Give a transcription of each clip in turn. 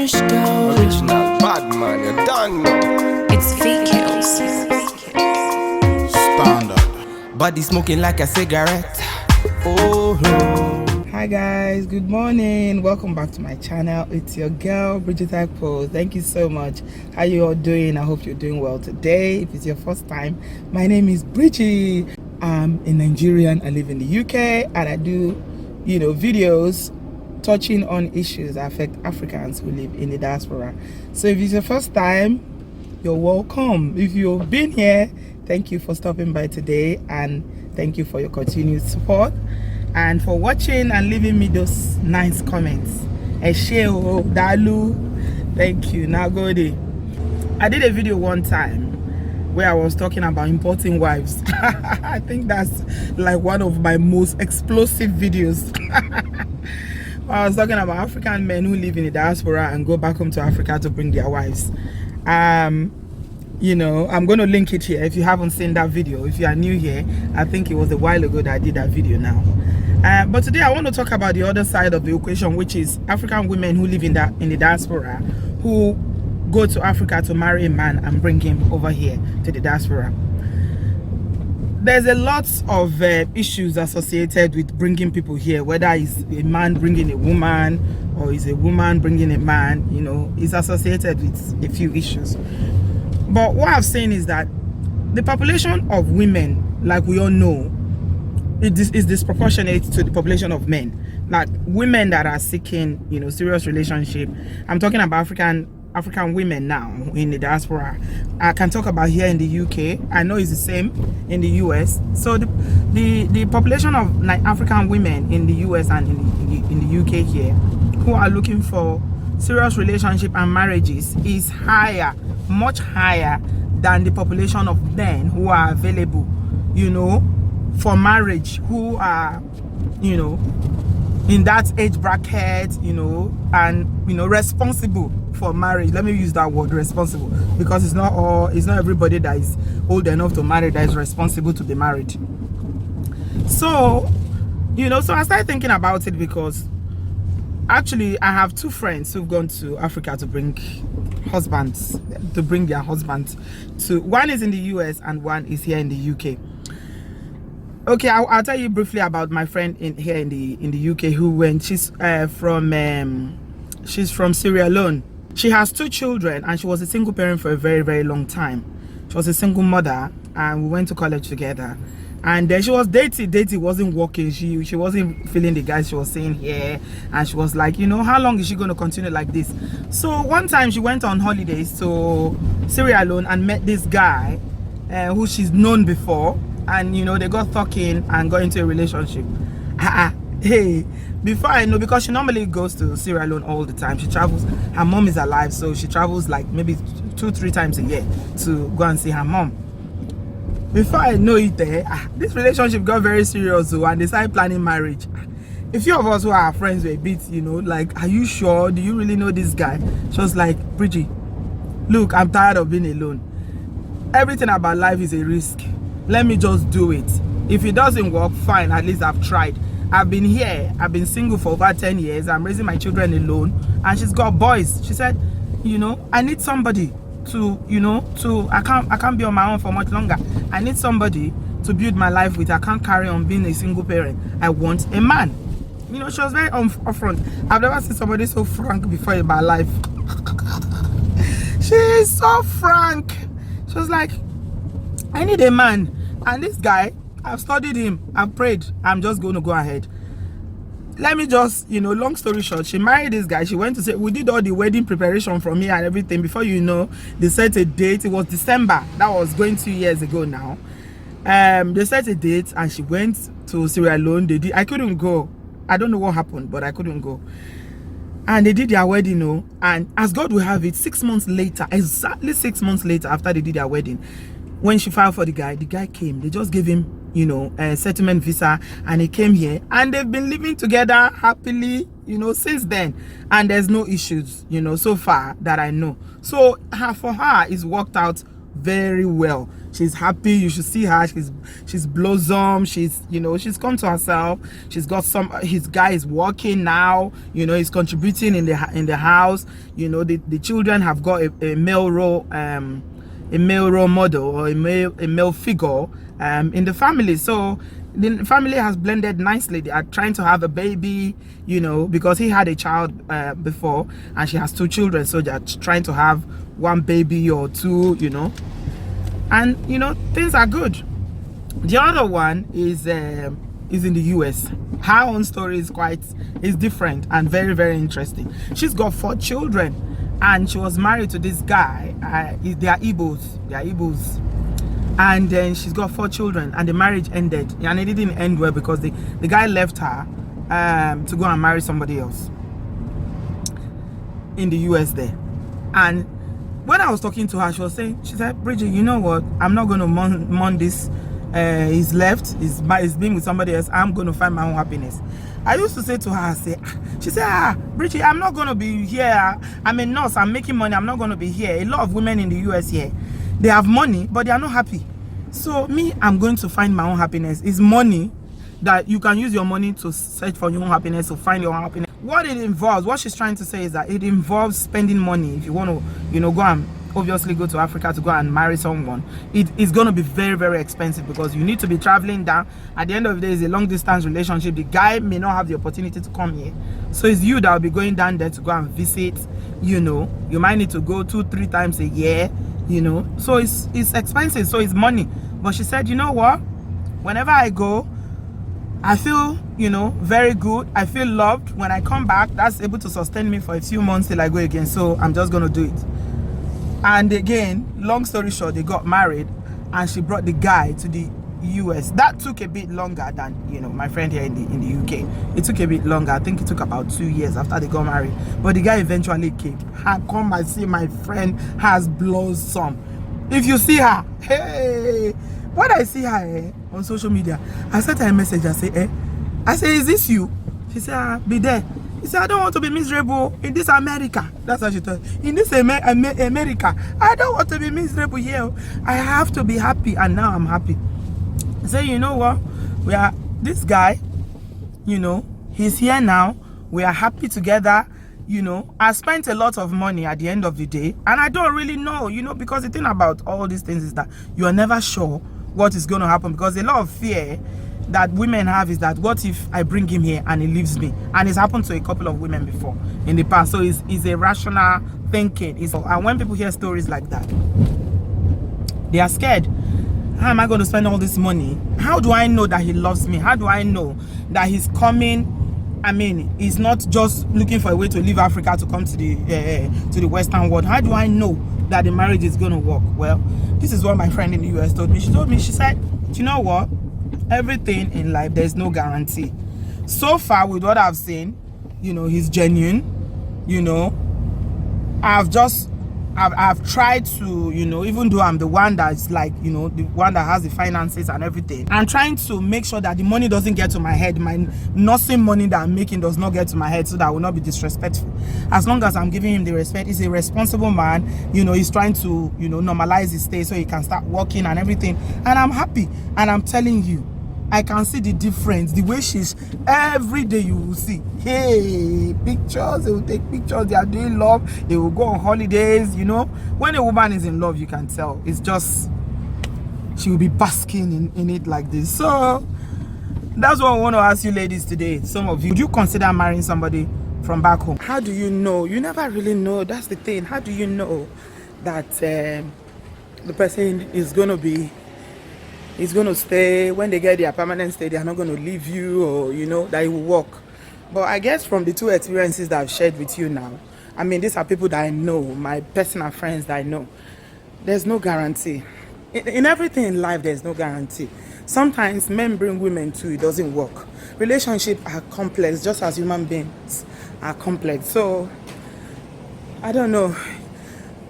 Original bad man, you don't know. It's fake kills. Standard. Body smoking like a cigarette. Oh, no. Hi guys, good morning. Welcome back to my channel. It's your girl Obodooyinbo. Thank you so much. How you all doing? I hope you're doing well today. If it's your first time, my name is Bridgie. I'm a Nigerian. I live in the UK and I do, videos touching on issues that affect Africans who live in the diaspora. So if it's your first time, you're welcome. If you've been here, thank you for stopping by today and thank you for your continued support and for watching and leaving me those nice comments. Esheo, Dalu, thank you. Nagode. I did a video one time where I was talking about importing wives. I think that's like one of my most explosive videos. I was talking about African men who live in the diaspora and go back home to Africa to bring their wives. I'm going to link it here if you haven't seen that video. If you are new here, I think it was a while ago that I did that video now. But today I want to talk about the other side of the equation, which is African women who live in the diaspora, who go to Africa to marry a man and bring him over here to the diaspora. There's a lot of issues associated with bringing people here, whether it's a man bringing a woman or it's a woman bringing a man, it's associated with a few issues. But what I've seen is that the population of women, like we all know, is disproportionate to the population of men. Like women that are seeking, serious relationship. I'm talking about African women now in the diaspora. I can talk about here in the UK. I know it's the same in the US. So the population of African women in the US and in the UK here who are looking for serious relationship and marriages is higher, much higher than the population of men who are available, for marriage, who are, in that age bracket, and responsible for marriage. Let me use that word, responsible, because it's not everybody that is old enough to marry that is responsible to be married. So so I started thinking about it because actually I have two friends who've gone to Africa to bring their husbands to. One is in the US and one is here in the UK. Okay, I'll tell you briefly about my friend here in the UK who went. She's from Sierra Leone. She has two children and she was a single parent for a very, very long time. She was a single mother and we went to college together. And then she was dating wasn't working. She wasn't feeling the guys she was seeing here, and she was like, how long is she going to continue like this? So one time she went on holidays to Sierra Leone and met this guy who she's known before, and they got talking and got into a relationship. Hey, before I know, because she normally goes to Sierra Leone all the time. She travels. Her mom is alive, so she travels like maybe 2-3 times a year to go and see her mom. Before I know it, this relationship got very serious, and they started planning marriage. A few of us who are friends were a bit, like, are you sure? Do you really know this guy? She was like, Bridgie, look, I'm tired of being alone. Everything about life is a risk. Let me just do it. If it doesn't work, fine, at least I've tried. I've been here, I've been single for over 10 years. I'm raising my children alone, and she's got boys. She said, I need somebody to, I can't be on my own for much longer. I need somebody to build my life with. I can't carry on being a single parent. I want a man. She was very upfront. I've never seen somebody so frank before in my life. She is so frank. She was like, I need a man. And this guy, I've studied him, I've prayed, I'm just going to go ahead. Let me just, long story short, she married this guy. She went to say, we did all the wedding preparation from here and everything. Before they set a date. It was December. That was going 2 years ago now. They set a date and she went to Sierra Leone. I couldn't go. I don't know what happened, but I couldn't go. And they did their wedding, and as God will have it, 6 months later, exactly 6 months later after they did their wedding, when she filed for the guy came. They just gave him, a settlement visa, and he came here, and they've been living together happily, since then. And there's no issues, so far that I know. So for her, it's worked out very well. She's happy. You should see her. She's blossomed. She's, you know, she's come to herself. She's got some. His guy is working now. You know, he's contributing in the house. You know, the children have got a male role model, or a male figure in the family. So the family has blended nicely. They are trying to have a baby, you know, because he had a child before, and she has 2 children, so they're trying to have 1 baby or 2, you know, and you know, things are good. The other one is in the US. Her own story is different and very, very interesting. She's got 4 children, and she was married to this guy. They are Igbos. And then she's got 4 children, and the marriage ended, and it didn't end well because the guy left her to go and marry somebody else in the US there. And when I was talking to her, she said, Bridget, you know what, I'm not going to mourn this. He's left, he's being with somebody else. I'm going to find my own happiness. I used to say to her, she said, Bridget, I'm not going to be here. I'm a nurse, I'm making money, I'm not going to be here. A lot of women in the US here, they have money, but they are not happy. So me, I'm going to find my own happiness. It's money that you can use your money to search for your own happiness, to find your own happiness. What it involves, what she's trying to say is that it involves spending money. If you want to, you know, go and obviously go to Africa to go and marry someone, it is going to be very, very expensive, because you need to be traveling down. At the end of the day, it's a long distance relationship. The guy may not have the opportunity to come here, so it's you that will be going down there to go and visit. You know, you might need to go 2-3 times a year, you know, so it's expensive, so it's money. But she said, you know what, whenever I go, I feel, you know, very good. I feel loved. When I come back, that's able to sustain me for a few months till I go again. So I'm just going to do it. And again, long story short, they got married, and she brought the guy to the US. That took a bit longer than, you know, my friend here in the UK. It took a bit longer. I think it took about 2 years after they got married. But the guy eventually came. And come and see, my friend has blossomed. If you see her, hey, when I see her on social media, I sent her a message. I say, is this you? She said, be there. He said, I don't want to be miserable in this America. That's how she told me. In this America, I don't want to be miserable here. I have to be happy, and now I'm happy. I say, you know what? This guy, you know, he's here now. We are happy together. You know, I spent a lot of money at the end of the day, and I don't really know, you know, because the thing about all these things is that you are never sure what is going to happen, because a lot of fear that women have is that, what if I bring him here and he leaves me? And it's happened to a couple of women before in the past. So it's a rational thinking. And when people hear stories like that, they are scared. How am I going to spend all this money? How do I know that he loves me? How do I know that he's coming? I mean, he's not just looking for a way to leave Africa to come to the Western world. How do I know that the marriage is going to work? Well, this is what my friend in the US told me. She said, you know what? Everything in life, there's no guarantee. So far, with what I've seen, you know, he's genuine. You know, I've tried to, you know, even though I'm the one that's like, you know, the one that has the finances and everything, I'm trying to make sure that the money doesn't get to my head. My nursing money that I'm making does not get to my head, so that I will not be disrespectful. As long as I'm giving him the respect, he's a responsible man. You know, he's trying to, you know, normalize his stay so he can start working and everything. And I'm happy. And I'm telling you, I can see the difference. The way she's, every day you will see, hey, pictures, they will take pictures, they are doing love, they will go on holidays, you know. When a woman is in love, you can tell. It's just, she will be basking in it like this. So, that's what I want to ask you ladies today. Some of you, would you consider marrying somebody from back home? How do you know? You never really know. That's the thing. How do you know that the person is going to be, is going to stay? When they get their permanent stay, they are not going to leave you, or, you know, that it will work. But I guess from the 2 experiences that I've shared with you now, I mean, these are people that I know, my personal friends that I know. There's no guarantee. In everything in life, there's no guarantee. Sometimes men bring women too, it doesn't work. Relationships are complex, just as human beings are complex. So, I don't know.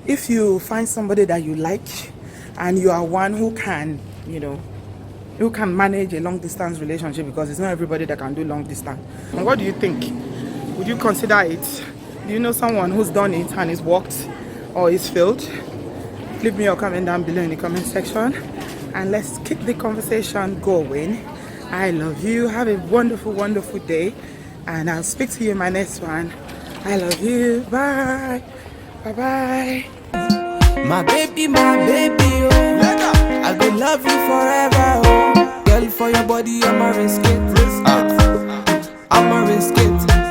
If you find somebody that you like, and you are one who can, you know, who can manage a long distance relationship, because it's not everybody that can do long distance. And what do you think? Would you consider it? Do you know someone who's done it and it's worked, or it's failed? Leave me your comment down below in the comment section. and let's keep the conversation going. I love you. Have a wonderful, wonderful day, and I'll speak to you in my next one. I love you. Bye. Bye-bye. My baby, oh. I will love you forever, oh. Girl, for your body, I'ma risk it. I'ma risk it.